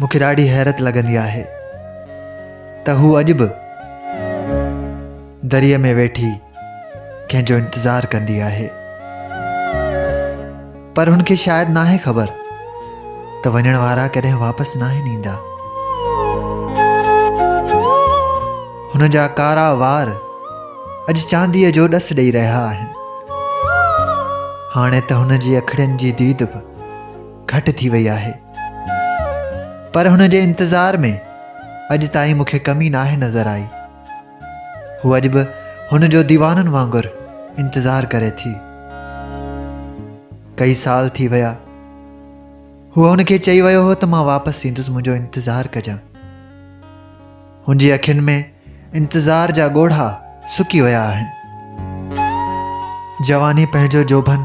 मूंखे ॾाढी हैरत लॻंदी आहे त हू अॼु बि दरिया में वेठी कंहिंजो इंतज़ारु कंदी आहे। पर हुनखे शायदि नाहे ख़बर त वञण वारा कॾहिं वापसि नाहिनि ईंदा। हुन जा कारा वार अॼु चांदीअ जो ॾस ॾेई रहिया आहिनि। हाणे त हुन जी अखियुनि जी दीद बि घटि थी वई आहे, पर हुन जे इंतज़ार में अॼु ताईं मूंखे कमी नाहे नज़र आई। हू अॼु बि हुन जो दीवाननि वांगुरु इंतज़ारु करे थी। कई साल थी विया। हूअ हुनखे चई वियो हो त मां वापसि ईंदुसि, मुंहिंजो इंतज़ारु कजां। हुनजी अखियुनि में इंतज़ार जा ॻोढ़ा सुकी विया आहिनि। जवानी पंहिंजो जोबन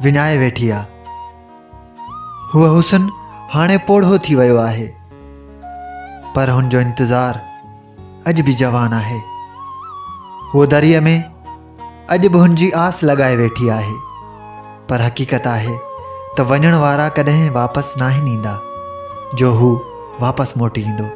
विञाए वेठी आहे। हूअ हुस्न हाणे पोढ़ो थी वियो आहे, पर हुनजो इंतज़ारु अॼु बि जवान आहे। हूअ दरिया में अॼु बि हुनजी आस लॻाए वेठी आहे, पर हक़ीक़त आहे त वञण वारा कॾहिं वापसि नाहिनि ईंदा, जो हू वापसि मोटी ईंदो।